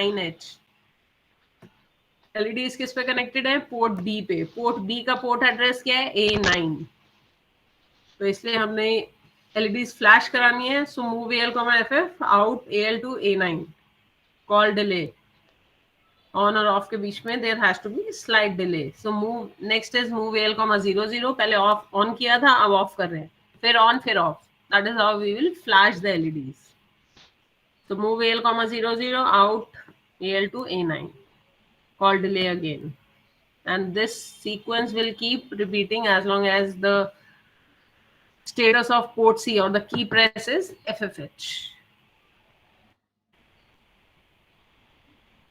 9H। LEDs किस पे connected है? पोर्ट बी पे। पोर्ट बी का पोर्ट एड्रेस क्या है? A9। तो इसलिए हमने एलईडीज फ्लैश करानी है। So move AL, FF out AL to A9। Call delay on और ऑफ के बीच में there has to be slight delay. So move next is move AL, 00। पहले ऑफ ऑन किया था, अब ऑफ कर रहे हैं, फिर ऑन फिर off. That is how we will flash the LEDs. So move AL, 00 out AL to A9. Call delay again. And this sequence will keep repeating as long as the status of port C or the key press is FFH.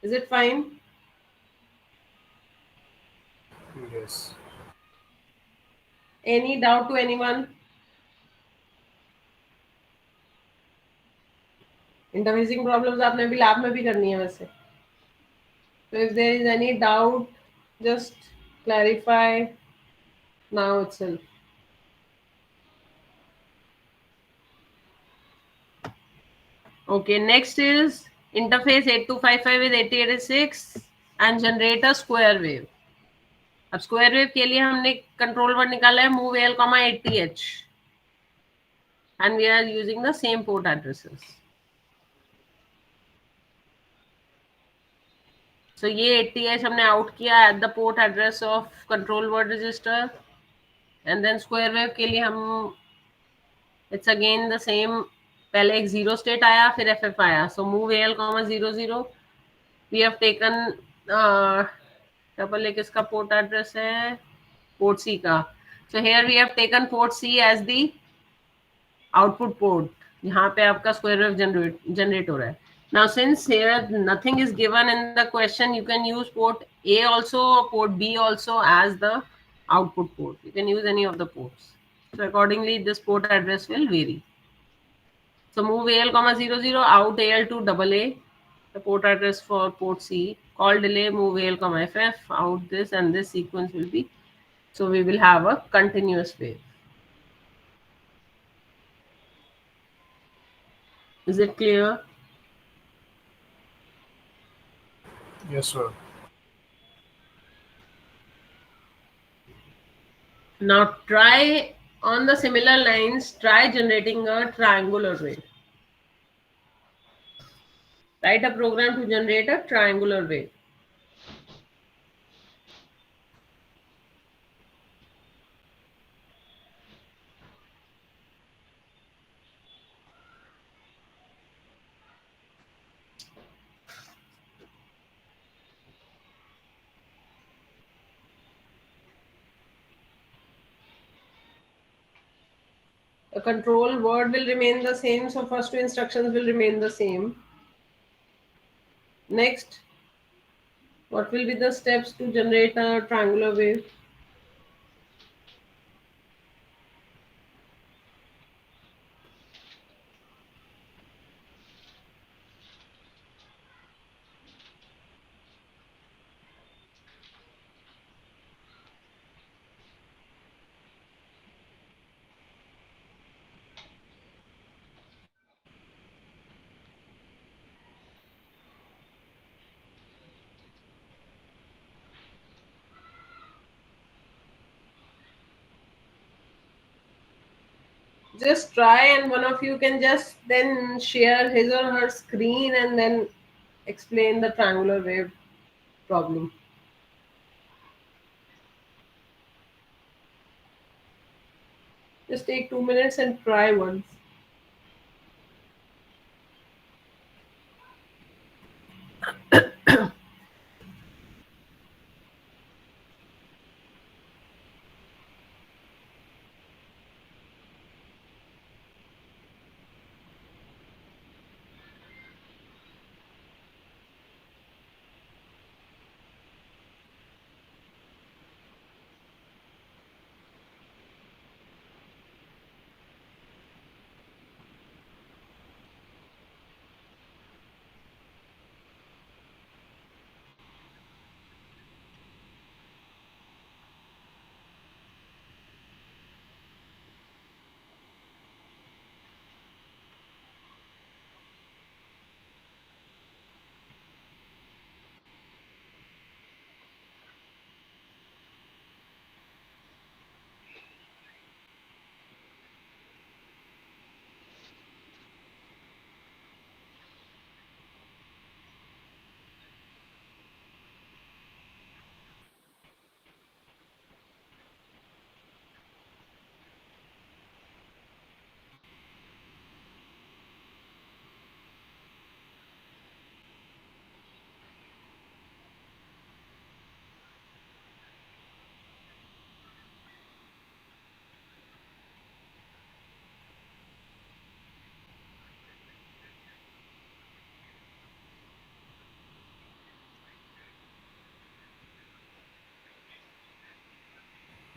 Is it fine? Yes. Any doubt to anyone? Interfacing problems आपने भी lab में भी करनी है वैसे. So if there is any doubt, just clarify now itself. Okay, next is interface 8255 with 8086 and generate a square wave. अब square wave के लिए हमने कंट्रोल वर्ड निकाला है move AL, 80H and we are using the same port addresses. So ये 80H हमने out किया at the port address of control word register. And then square wave के लिए हम इट्स अगेन द सेम. पहले एक जीरो स्टेट आया, फिर FF आया. So move AL, 00. We have taken double एक इसका पोर्ट एड्रेस है पोर्ट C का. So here we have taken port C as the output port, यहाँ पे आपका स्क्वायर वेव जनरेट हो रहा है. Now since here nothing is given in the question, you can use port A also, port B also as the output port. You can use any of the ports. So accordingly this port address will vary. So move AL, 00 out AL to double A, the port address for port C. Call delay move AL, FF out this, and this sequence will be, so we will have a continuous wave. Is it clear? Yes, sir. Now try on the similar lines, try generating a triangular wave. Write a program to generate a triangular wave. The control word will remain the same, so first two instructions will remain the same. Next, what will be the steps to generate a triangular wave? Just try, and one of you can just then share his or her screen and then explain the triangular wave problem. Just take 2 minutes and try once.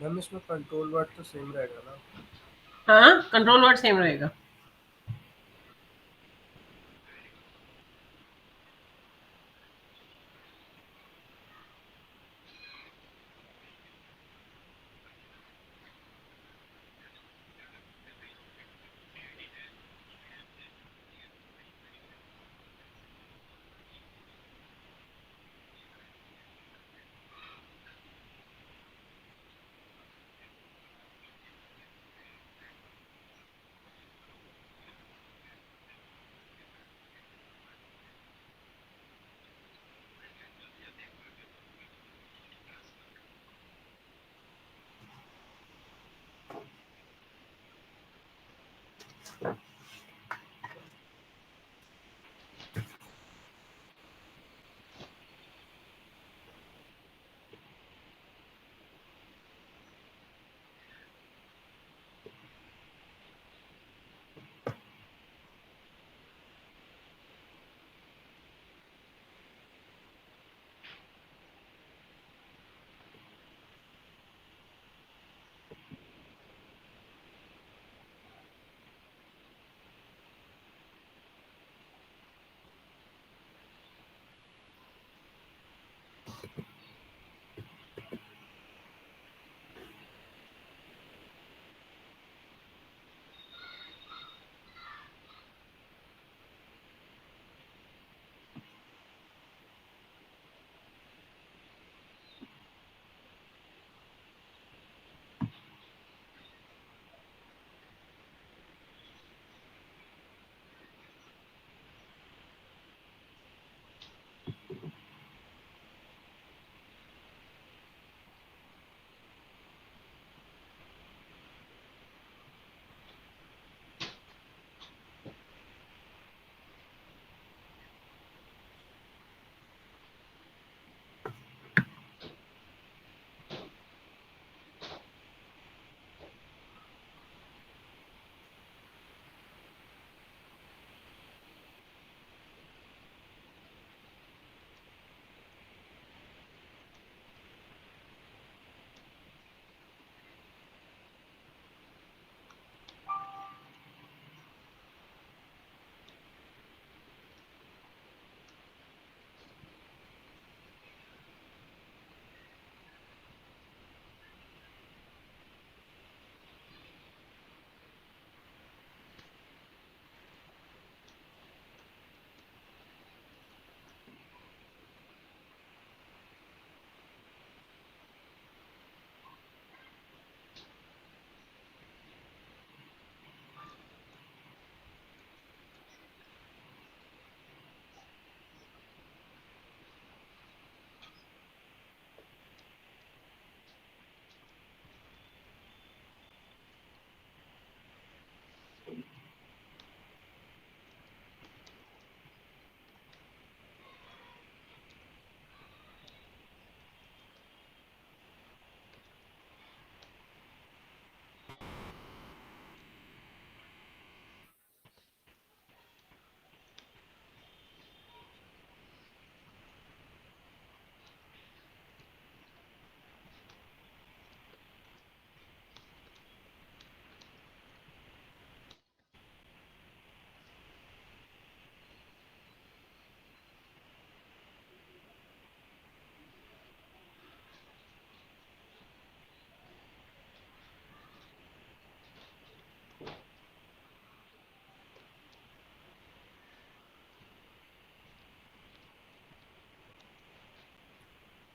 Ma'am इसमें control word तो same रहेगा ना? हाँ, control word same रहेगा.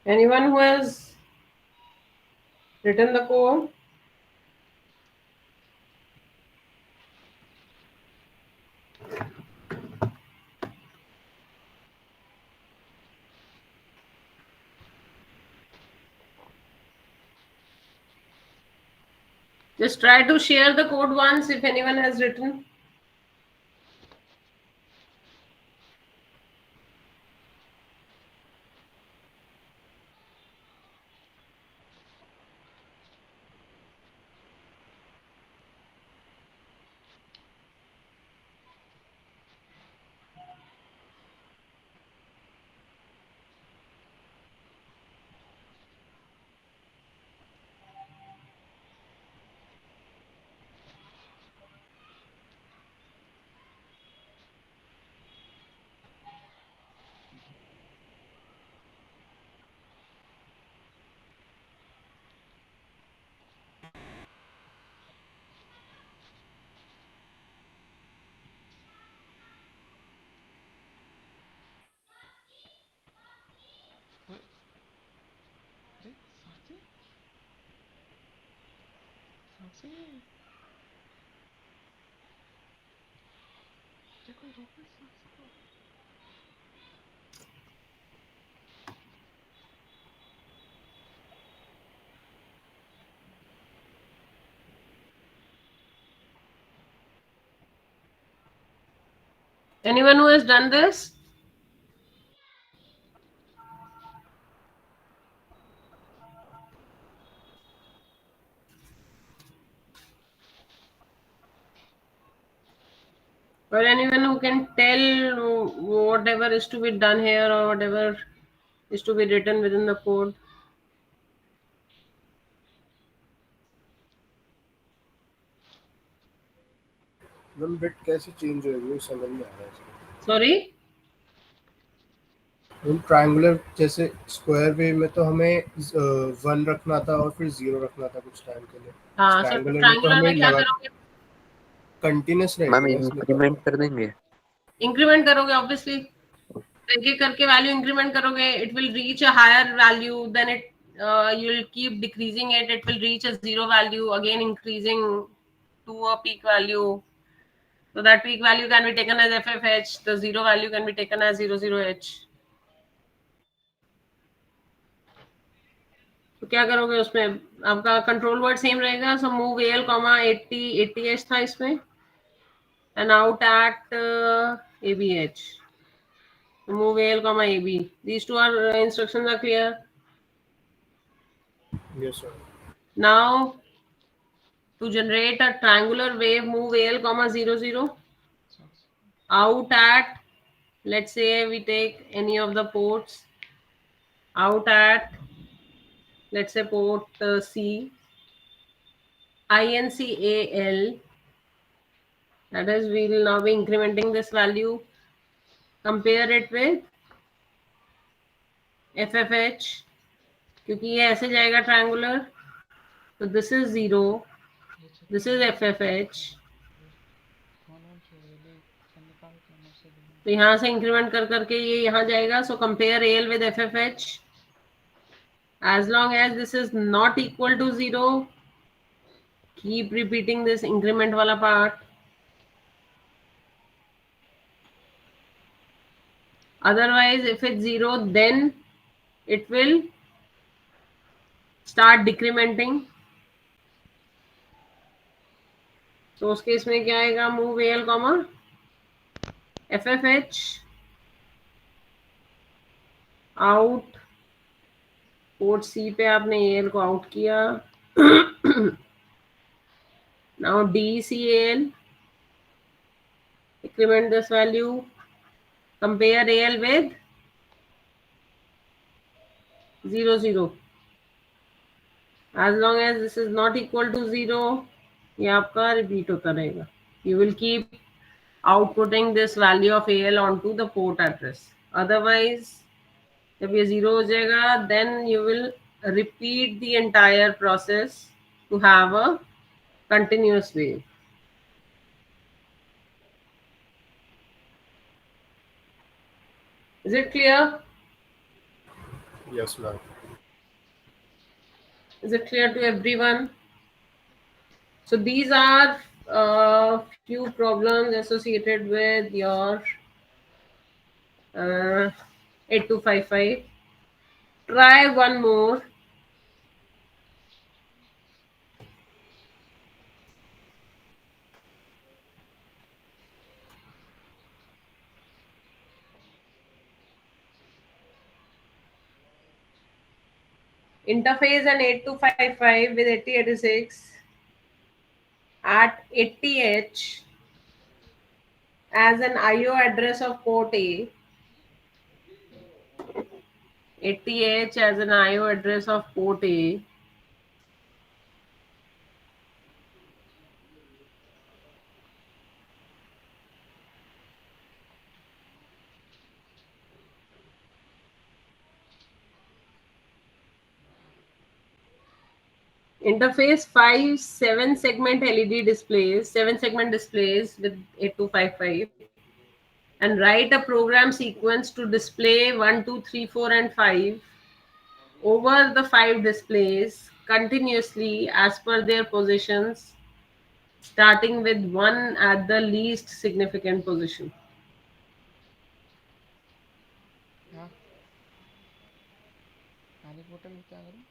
Anyone who has written the code? Just try to share the code once if anyone has written. Anyone who has done this? Or anyone who can tell whatever is to be done here or whatever is to be written within the code? Ma'am bit कैसे change होगी वो समझ नहीं आ रहा है इसमें। Sorry? Ma'am triangular जैसे square wave में तो हमें 1 रखना था और फिर 0 रखना था कुछ टाइम के लिए। हाँ, so ट्रायंगुलर में तो triangular हमें में क्या लगा करोगे? कंटिन्यूस मैम रहेगा ना इसमें तो। इंक्रीमेंट कर देंगे। इंक्रीमेंट करोगे ऑब्वियसली, एक एक करके वैल्यू इंक्रीमेंट करोगे, it will reach a higher value, then it you will keep decreasing it, it will reach a zero value, again increasing to a peak value. So that peak value can be taken as ffh, the zero value can be taken as 00h. तो क्या करोगे उसमें? आपका control word same रहेगा, so move L comma 80h था इसमें, and out at abh. Move AL comma AB. These two are instructions are clear. Yes sir. Now to generate a triangular wave, move AL comma 00. Out at, let's say we take any of the ports. Out at, let's say port C. INCAL. That is, we will now be incrementing this value. Compare it with FFH. क्योंकि ये ऐसे जाएगा triangular, तो this is 0, this is FFH. तो यहाँ से increment कर करके ये यहाँ जाएगा. So compare AL with FFH. As long as this is not equal to 0, keep repeating this increment wala part. Otherwise, if it's 0, then it will start decrementing. So उस case में क्या आएगा? Move AL comma FFH out. Port C पे आपने AL को out किया. Now DCAL, increment this value, compare AL with 00. As long as this is not equal to 0, ये आपका रिपीट होता रहेगा. You will keep outputting this value of AL onto the port address. Otherwise, जब ये 0 हो जाएगा, then you will repeat the entire process to have a continuous wave. Is it clear? Yes ma'am. Is it clear to everyone? So these are few problems associated with your 8255. Try one more. Interface an 8255 with 8086 at 80H as an IO address of port A. 80H as an IO address of port A. Interface 5 7-segment LED displays, 7-segment displays with 8255, and write a program sequence to display 1, 2, 3, 4, and 5 over the 5 displays continuously as per their positions, starting with 1 at the least significant position. हाँ, पानी की बोतल क्या करूँ?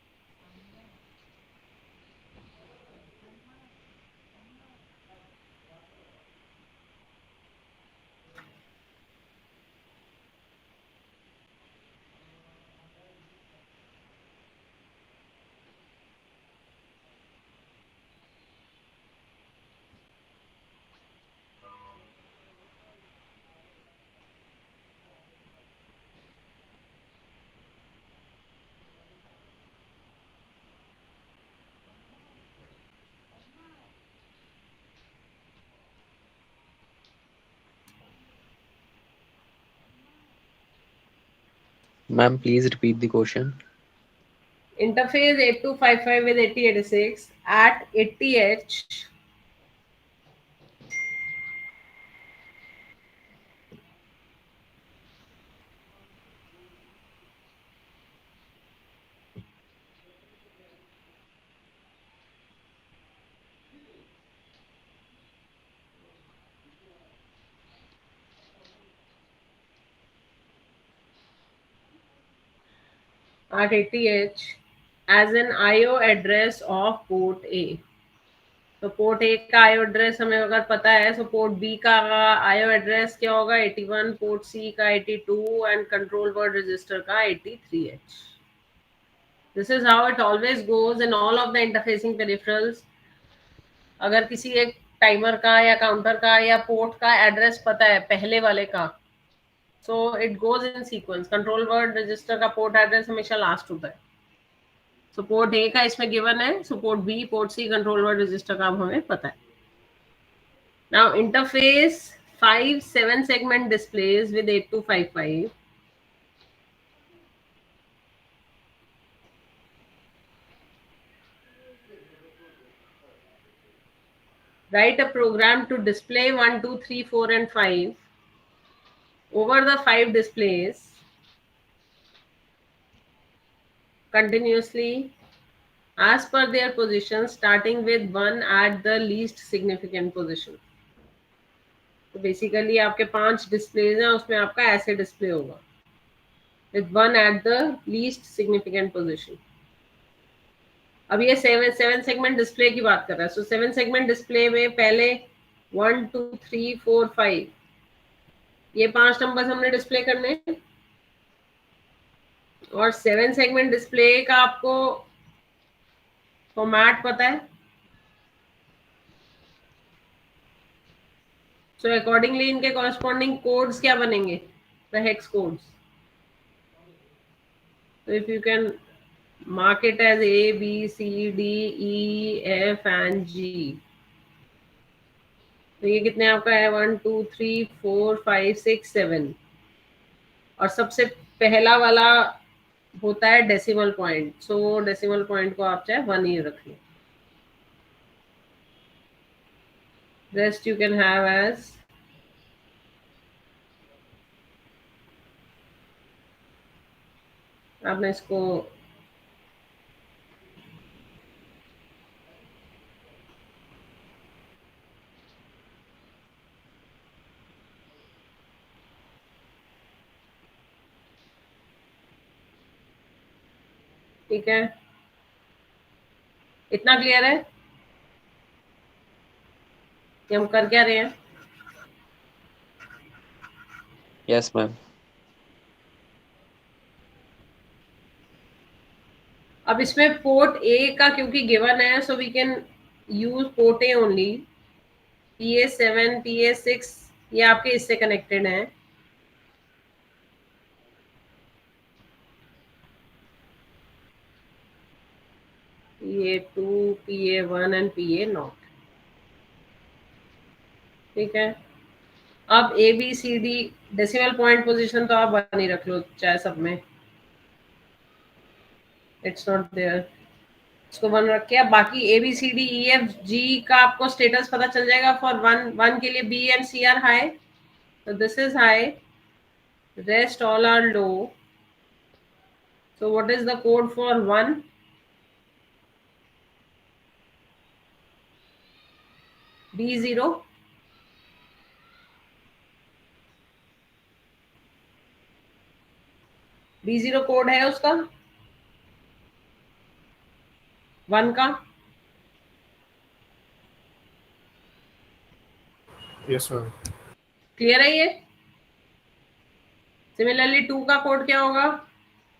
Ma'am, please repeat the question. Interface 8255 with 8086 at 80H. At 80H as an IO address of port A. तो port A का IO address हमें अगर पता है, तो पोर्ट बी का आईओ एड्रेस क्या होगा? 81, पोर्ट सी का 82 एंड कंट्रोल वर्ड रजिस्टर का 83H. This is how it always goes in all of the interfacing peripherals. अगर किसी एक टाइमर का या काउंटर का या पोर्ट का एड्रेस पता है पहले वाले का, so it goes in sequence. Control word register का पोर्ट एड्रेस हमेशा लास्ट होता है. सो पोर्ट ए का इसमें गिवन है, so port B, port C, control word register का हमें पता है. Now interface 5 7 segment displays with 8255. Write a program to display 1 2 3 4 and 5 over the 5 displays continuously as per their position, starting with 1 at the least significant position. तो basically आपके 5 displays हैं, उसमें आपका ऐसे डिस्प्ले होगा with 1 at the least significant position. अब ये 7 segment display की बात कर रहा है. सो 7 सेगमेंट डिस्प्ले में पहले 1 2 3 4 5 ये 5 नंबर्स हमने डिस्प्ले करने हैं. और 7 सेगमेंट डिस्प्ले का आपको फॉर्मेट पता है. सो अकॉर्डिंगली इनके कॉरेस्पॉन्डिंग कोड्स क्या बनेंगे? The hex codes. So if you can mark it as A, B, C, D, E, F and G. तो ये कितने आपका है? 1 2 3 4 5 6 7. और सबसे पहला वाला होता है decimal point. So decimal point को आप चाहे 1 ही रख लो. Rest you can have as आपने इसको ठीक है. इतना क्लियर है कि हम कर क्या रहे हैं? Yes, ma'am. अब इसमें पोर्ट ए का क्योंकि गिवन है, so we can use port A only. PA7 PA6 ये आपके इससे कनेक्टेड है. PA2 PA1 and PA0. ठीक है. अब ABCD डेसिमल पॉइंट पोजीशन तो आप 1 ही रख लो चाहे सब में. It's not there. इसको 1 रख के अब बाकी ABCDEFG का आपको स्टेटस पता चल जाएगा. फॉर 1 के लिए B and C are high, so this is high, rest all are low. So what is the code for 1? B0, B0 code है उसका 1 का. Yes ma'am. क्लियर है ये? सिमिलरली 2 का कोड क्या होगा?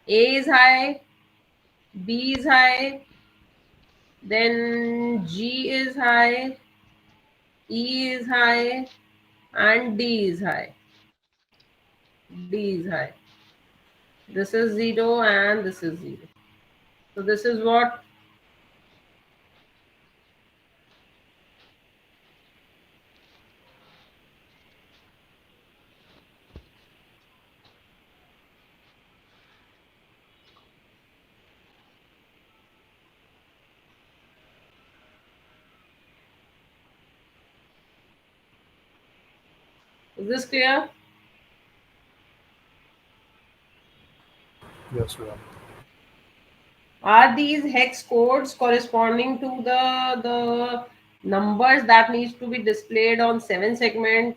A is high, B is high, then G is high, E is high, and D is high. D is high. This is 0 and this is 0. So this is what is this clear? Yes ma'am. Are these hex codes corresponding to the numbers that needs to be displayed on 7 segment?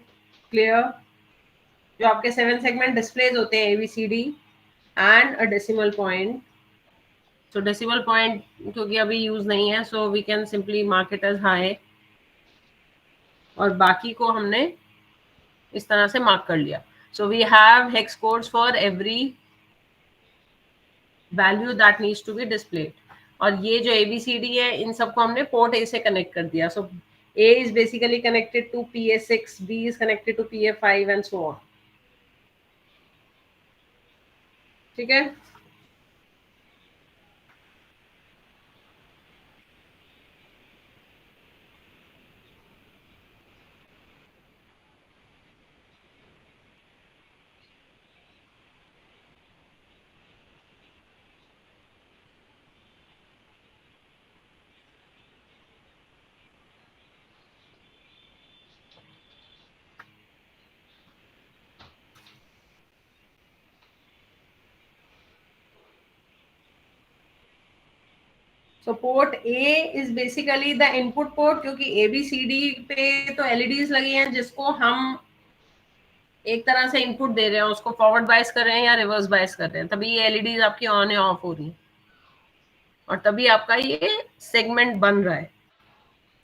Clear? जो आपके 7 segment displays होते हैं ABCD and a decimal point. So decimal point क्योंकि अभी use नहीं है, so we can simply mark it as high. और बाकी को हमने इस तरह से मार्क कर लिया. So we have hex codes for every value that needs to be displayed. और ये जो ABCD है इन सबको हमने पोर्ट A से कनेक्ट कर दिया. So A is basically connected to PA6, B is connected to PA5 and so on. ठीक है? So port A is basically the input port क्योंकि ABCD पे तो LEDs लगी हैं जिसको हम एक तरह से इनपुट दे रहे हैं, उसको फॉरवर्ड बायस कर रहे हैं या रिवर्स बायस कर रहे हैं, तभी ये LEDs आपकी ऑन या ऑफ हो रही हैं और तभी आपका ये सेगमेंट बन रहा है.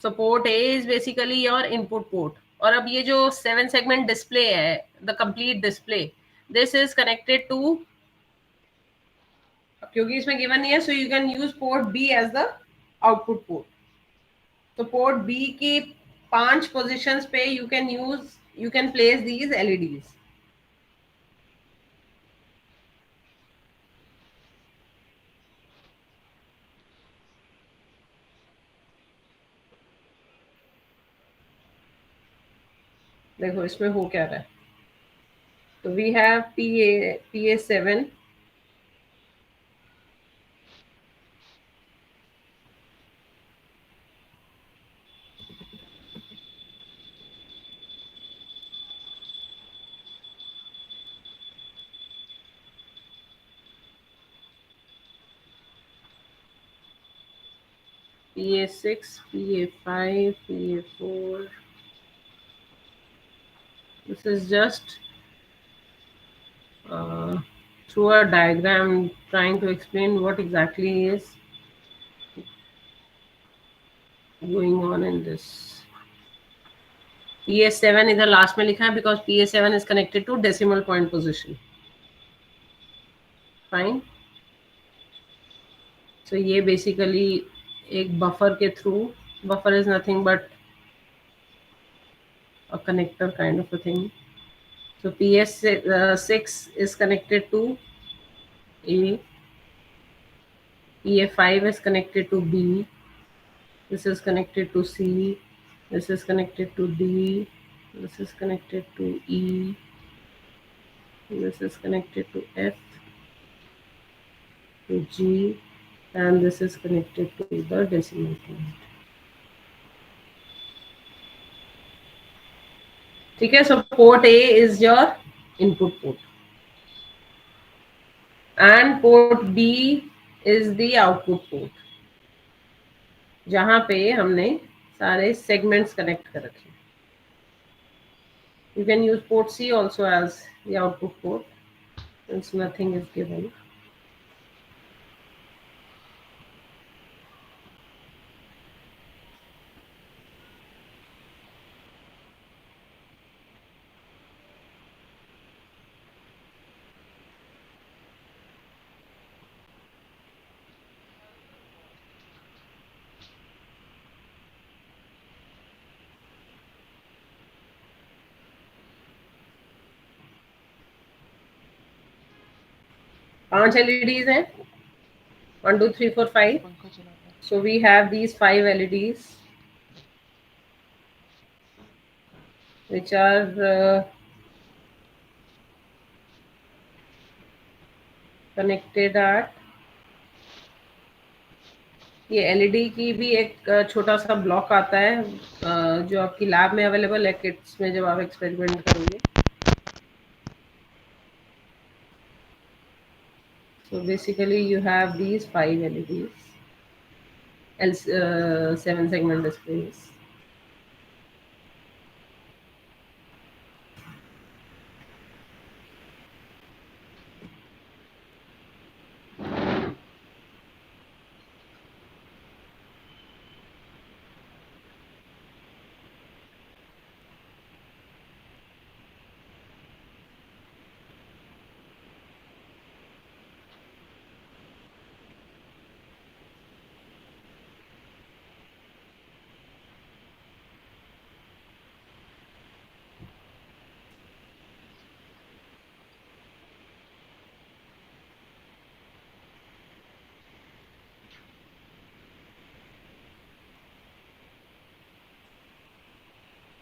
So port A is basically your input port. और अब ये जो 7 segment display है, the complete display, this is connected to, क्योंकि इसमें given नहीं है, so you can use port B as the output port. तो port B की 5 positions पे you can place these LEDs. देखो इसमें हो क्या रहा है. तो we have PA7, PA6, PA5, PA4. This is just through a diagram trying to explain what exactly is going on in this. PA7 इधर लास्ट में लिखा है because PA7 is connected to decimal point position. Fine. So ये basically एक buffer के through, buffer is nothing but a connector kind of a thing. So PS6 is connected to A, PA5 is connected to B, this is connected to C, this is connected to D, this is connected to E, this is connected to F, to G, and this is connected to the decimal point. ठीक है, so port A is your input port and port B is the output port जहां पे हमने सारे segments connect कर रखे. You can use port C also as the output port since nothing is given. पांच LEDs हैं. 1 2 3 4 5. पंखा चला रहा है. So we have these 5 LEDs which are connected at. ये LED की भी एक छोटा सा ब्लॉक आता है जो आपकी लैब में अवेलेबल है किट्स में जब आप एक्सपेरिमेंट करोगे. So basically you have these 5 LEDs, 7 segment displays.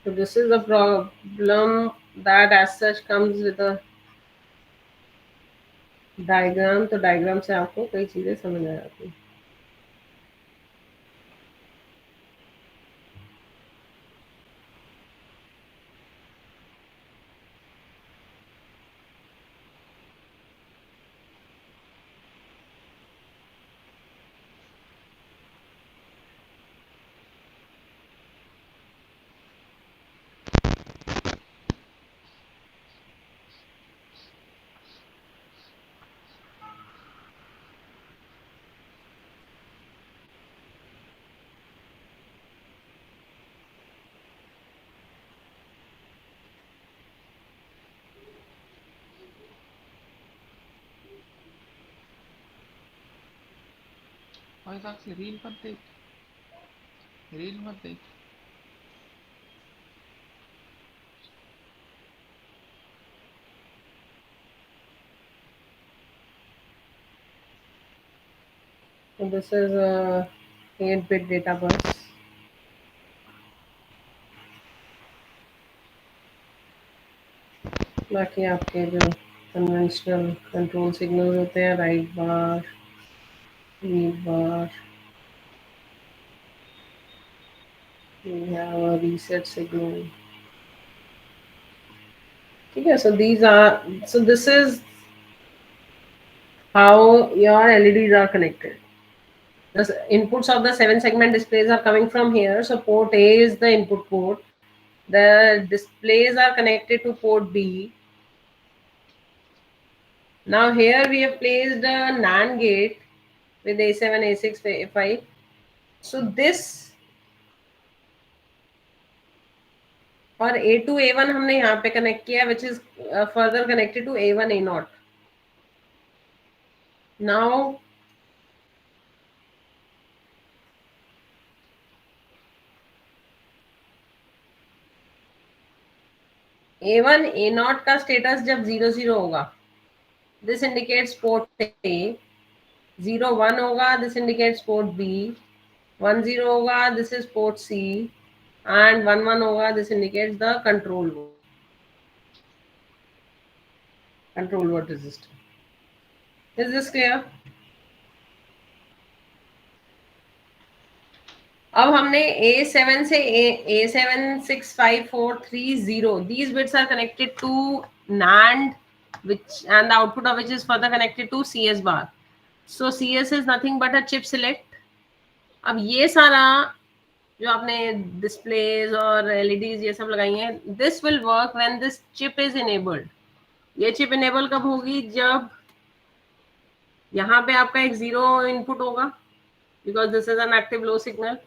So this is the problem that as such comes with a diagram. तो diagram से आपको कई चीजें समझ आ जाती हैं. भाई साहब से रील मत देख. रील मत देख. So this is a 8-bit data bus. बाकी आपके जो कन्वेंशनल कंट्रोल सिग्नल होते हैं right bar, read bar, we have a reset signal. ठीक है. So this is how your LEDs are connected. The inputs of the 7 segment displays are coming from here. So port A is the input port. The displays are connected to port B. Now here we have placed a NAND gate with A7, A6, A5. So this और A2, A1 हमने यहाँ पे connect किया which is further connected to A1, A0. Now A1, A0 का status जब 0 0 होगा, this indicates port A. 0 1 होगा, this indicates port B. 1 0 होगा, this is port C. And 1 1 होगा, this indicates the control word resistor. Is this clear? अब हमने A7 से A7654330 these bits are connected to NAND and the output of which is further connected to CS bar. So CS is nothing but a chip select. अब ये सारा जो आपने displays और LEDs ये सब लगाई हैं, this will work when this chip is enabled. ये चिप इनेबल कब होगी? जब यहाँ पे आपका एक जीरो इनपुट होगा, because this is an active low signal.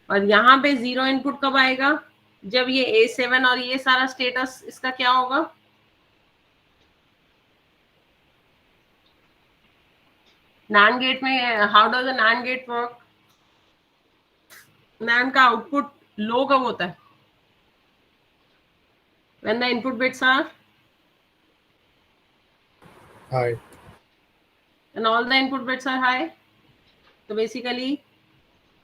और यहाँ पे जीरो इनपुट कब आएगा? जब ये A7 और ये सारा स्टेटस इसका क्या होगा? NAND गेट में how does a NAND get work? NAND का आउटपुट लो कब होता है? When the input bits are high. and all the input bits are high. तो basically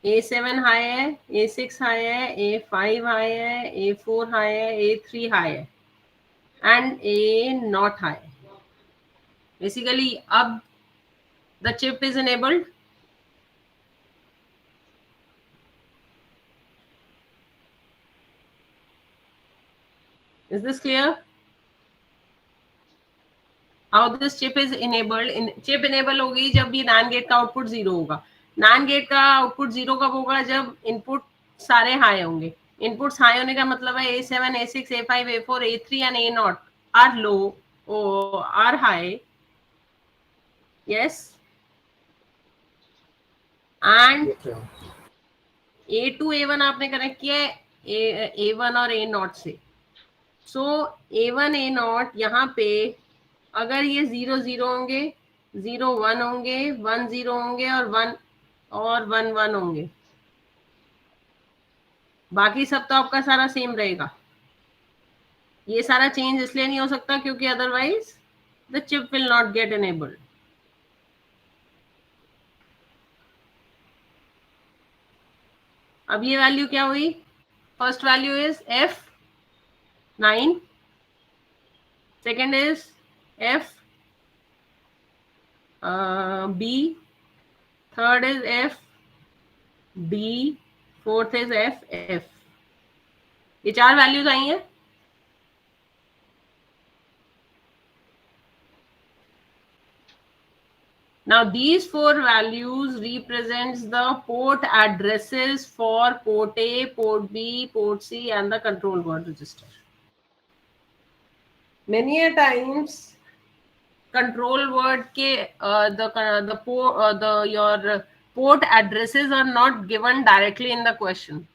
A7 हाई है, A6 हाई है, A5 हाई है, A4 high है, A3 high है and A not high. Basically अब the chip is enabled. Is this clear? How this chip is enabled? Chip enable होगी जब ये NAND गेट का आउटपुट जीरो होगा। NAND गेट का आउटपुट जीरो कब होगा? जब इनपुट सारे हाई होंगे। इनपुट्स हाई होने का मतलब है A7, A6, A5, A4, A3 and A0 are low or are high. Yes. And A2, A1 आपने कनेक्ट किया है A1 और A0 से। सो A1, A0 यहाँ पे अगर ये 0 0 होंगे, 0 1 होंगे, 1 0 होंगे और 1 1 होंगे, बाकी सब तो आपका सारा सेम रहेगा। ये सारा चेंज इसलिए नहीं हो सकता क्योंकि otherwise the chip will not gate enabled. अब ये वैल्यू क्या हुई? First value is F9, second is FB, third is FD, fourth is FF. ये चार वैल्यूज आई हैं। Now these four values represents the port addresses for port A, port B, port C and the control word register. Many a times control word के your port addresses are not given directly in the question.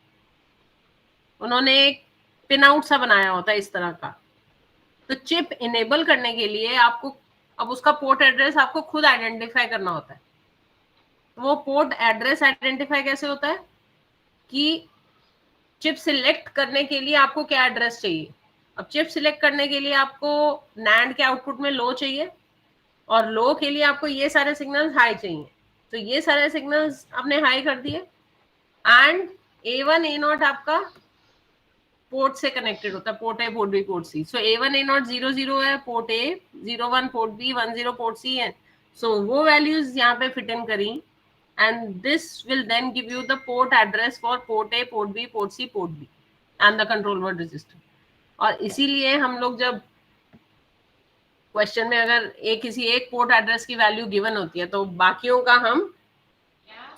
उन्होंने एक pin out सा बनाया होता है इस तरह का। तो चिप इनेबल करने के लिए आपको अब उसका पोर्ट एड्रेस आपको खुद आइडेंटिफाई करना होता है। वो पोर्ट एड्रेस आइडेंटिफाई कैसे होता है कि चिप सिलेक्ट करने के लिए आपको क्या एड्रेस चाहिए। अब चिप सिलेक्ट करने के लिए आपको NAND के आउटपुट में लो चाहिए और लो के लिए आपको ये सारे सिग्नल्स हाई चाहिए। तो ये सारे सिग्नल्स आपने हाई कर दिए एंड A1 A0 आपका पोर्ट से कनेक्टेड होता है, port A, port B, port C. So A1 A0 0 0 है, port A 0 1, port B 1 0, port C है। सो वो वैल्यूज यहाँ पे फिट इन करी and this will then give you the port address for port A, port B, port C, port B and the control word register. और इसीलिए हम लोग जब क्वेश्चन में अगर किसी एक पोर्ट एड्रेस की वैल्यू गिवन होती है तो बाकियों का हम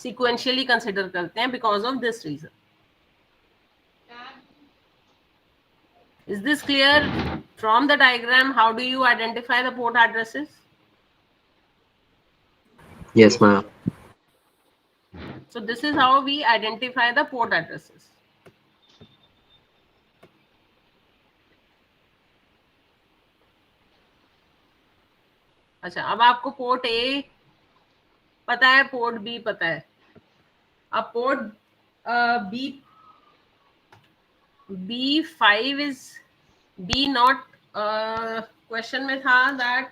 सिक्वेंशियली कंसिडर करते हैं because of this reason. Is this clear? From the diagram, how do you identify the port addresses? Yes, ma'am. So this is how we identify the port addresses. अच्छा, अब आपको पोर्ट ए पता है, port B पता है। अब port B5 is B0 question में था that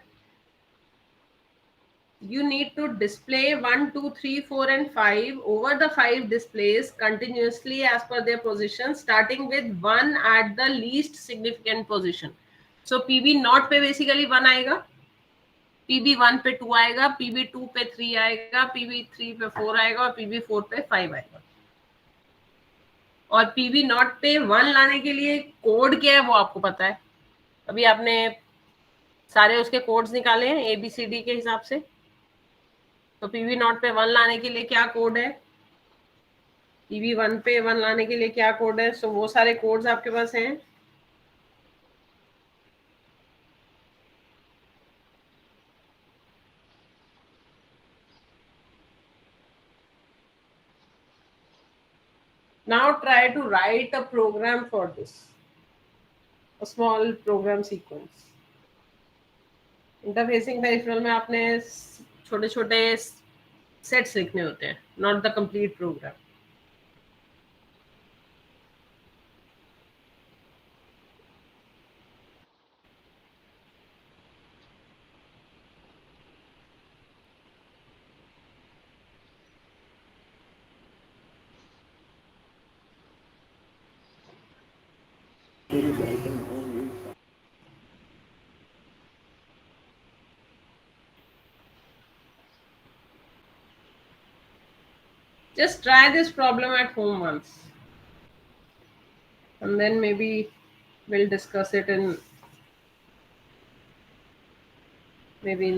you need to display 1 2 3 4 and 5 over the 5 displays continuously as per their position starting with 1 at the least significant position. So PB0 पे basically 1 आएगा, PB1 पे 2 आएगा, PB2 पे 3 आएगा, PB3 पे 4 आएगा और PB4 पे 5 आएगा। और PB0 पे 1 लाने के लिए कोड क्या है वो आपको पता है। अभी आपने सारे उसके कोड्स निकाले हैं ABCD के हिसाब से। तो PB0 पे 1 लाने के लिए क्या कोड है? PV1 पे 1 लाने के लिए क्या कोड है? सो वो सारे कोड्स आपके पास हैं? Now try to write a program for this, a small program sequence. Interfacing peripheral में आपने छोटे छोटे सेट्स लिखने होते हैं, not the complete program. Just try this problem at home once, and then maybe we'll discuss it in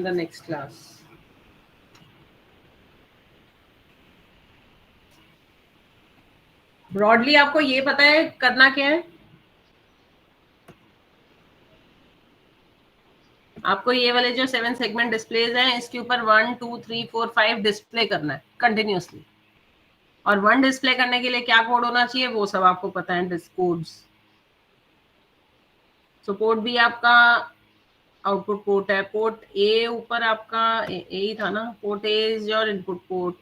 the next class. Broadly आपको ये पता है करना क्या है? आपको ये वाले जो 7 सेगमेंट डिस्प्लेज हैं, इसके ऊपर 1 2 3 4 5 डिस्प्ले करना है कंटिन्यूअसली. और 1 डिस्प्ले करने के लिए क्या कोड होना चाहिए वो सब आपको पता है, कोड्स. सो पोर्ट भी आपका आउटपुट पोर्ट है. पोर्ट ए ऊपर आपका ए ही था ना. Port A is your input port.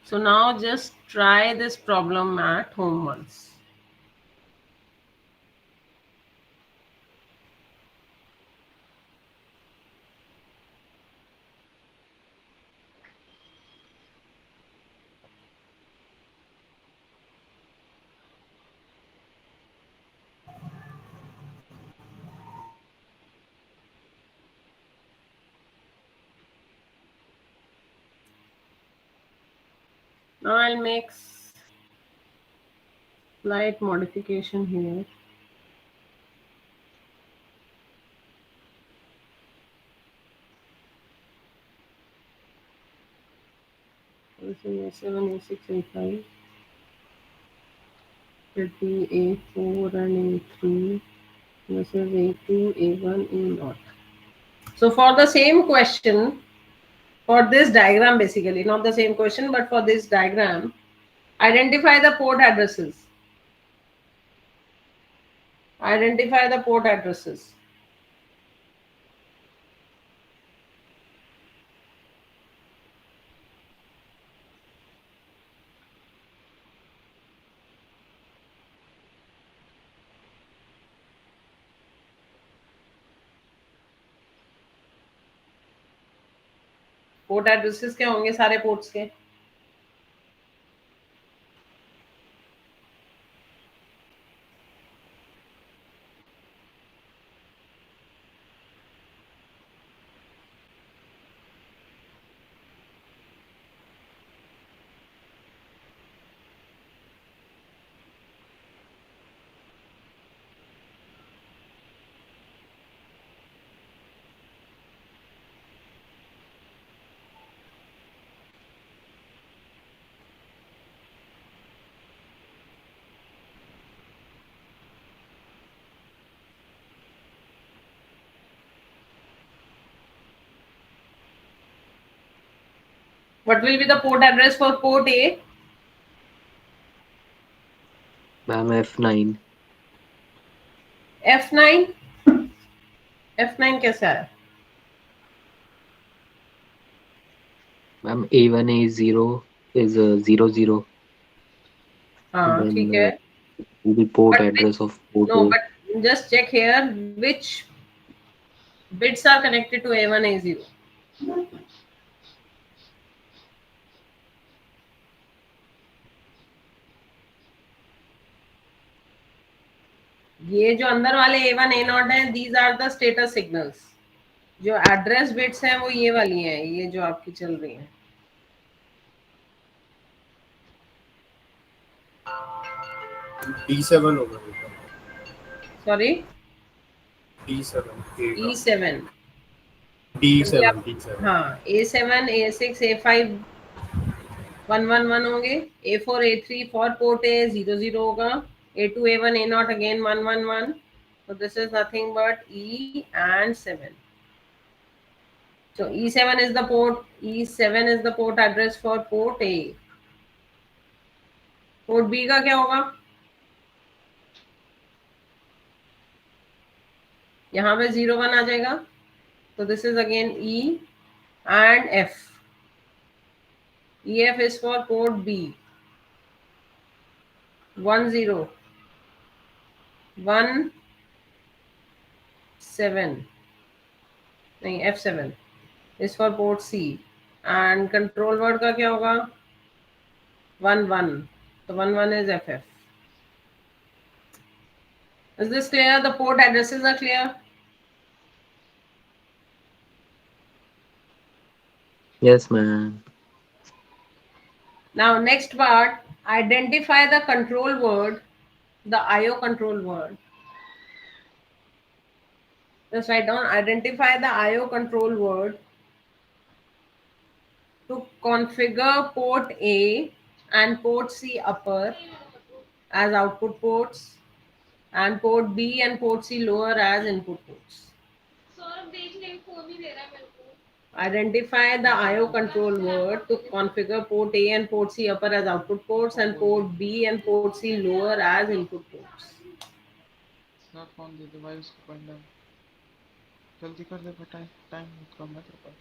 So now just try this problem at home once. Now I'll make slight modification here. This is A7, A6, A5, A4 and A3. This is A2, A1, A0. So for the same question, for this diagram basically, not the same question, but for this diagram, identify the port addresses. Identify the port addresses. Port addresses क्या होंगे सारे ports के? What will be the port address for port A? Ma'am, F9. F9? F9 कैसा है? Ma'am, A1, A0 is 00. हाँ Then, ठीक है. the port But address of port No, A. but just check here which bits are connected to A1, A0. ये जो अंदर वाले A1, A0 हैं, these are the status signals. जो address bits हैं वो ये वाली हैं, ये जो आपकी चल रही हैं. D7 होगा. Sorry, D7. E7. D7 हाँ A7 A6 A5 111 होंगे, A4 A3 for port A 00 होगा, A2 A1 A0 again 111. So this is nothing but E and 7. So E7 is the port. E7 is the port address for port A. Port B का क्या होगा? यहाँ पे 01 आ जाएगा. So this is again E and F. EF is for port B. 10 17 नहीं F7 is for port C. And control word का क्या होगा? 11. So 11 is FF. Is this clear? The port addresses are clear? Yes, ma'am. Now next part, identify the control word, the IO control word. Just write down, identify the IO control word to configure port A and port C upper as output ports and port B and port C lower as input ports. Identify the IO control word to configure port A and port C upper as output ports and port B and port C lower as input ports. Sir phone दे दे भाई उसको पढ़ना है। जल्दी कर दे बेटा, time बहुत कम है तेरे पास।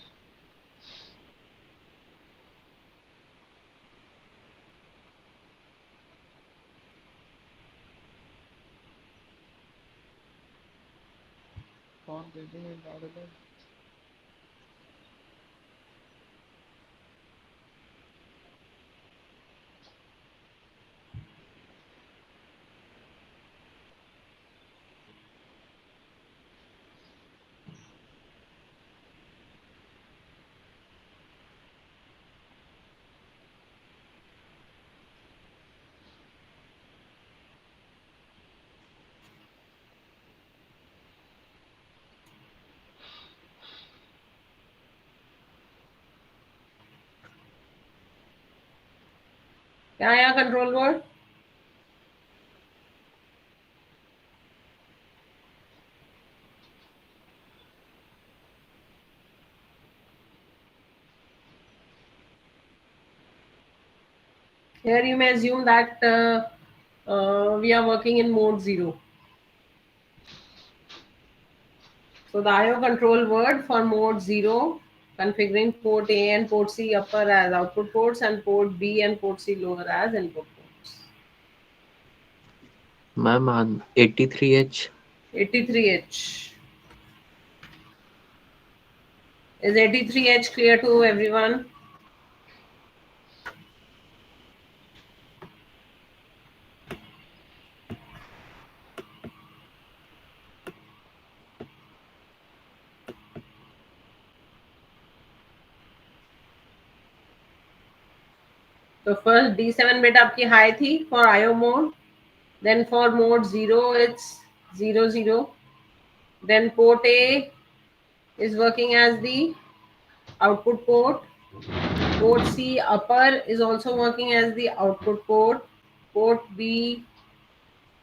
फोन दे दे डाल दे। क्या आया control word? Here you may assume that we are working in mode 0. So the IO control word for mode 0, configuring port A and port C upper as output ports and port B and port C lower as input ports. Ma'am, on 83H. 83H. Is 83H clear to everyone? So first D7 bit आपकी high थी for IO mode. Then for mode 0 it's 00. Then port A is working as the output port. Port C upper is also working as the output port. Port B,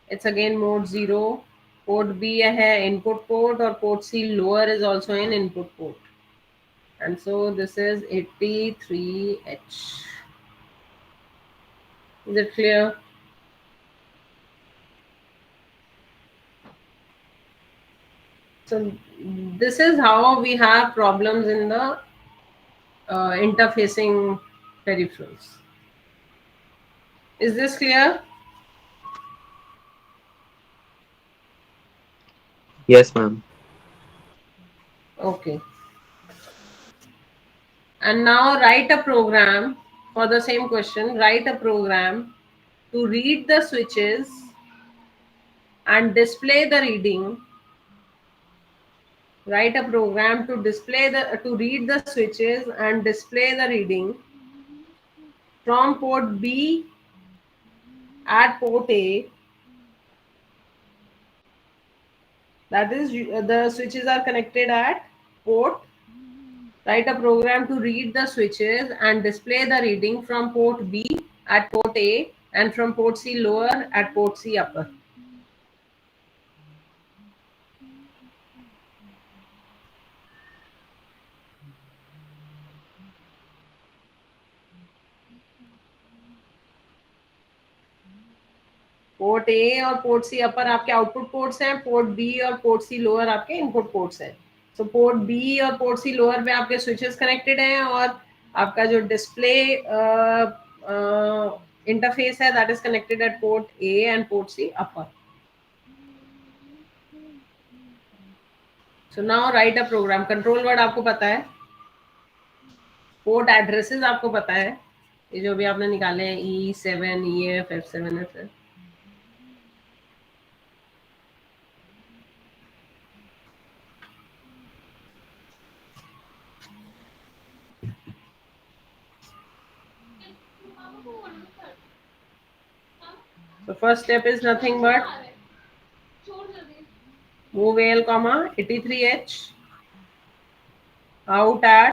it's again mode 0. Port B है input port और port C lower is also an input port. And so this is 83H. Is it clear? So this is how we have problems in the interfacing peripherals. Is this clear? Yes, ma'am. Okay. And now write a program for the same question. Write a program to read the switches and display the reading. Write a program to read the switches and display the reading from port B at port A. That is, the switches are connected at port Write a program to read the switches and display the reading from port B at port A and from port C lower at port C upper. Port A और port C upper आपके output ports हैं, port B और port C lower आपके input ports हैं. So port B और port C lower पे आपके switches connected हैं और आपका जो डिस्प्ले इंटरफेस है that is connected at port A and port C upper. So now write a program. Control word आपको पता है, पोर्ट एड्रेसेस आपको पता है, ये जो भी आपने निकाले हैं E7 EF F7 F7. So first step is nothing but move AL, 83H out at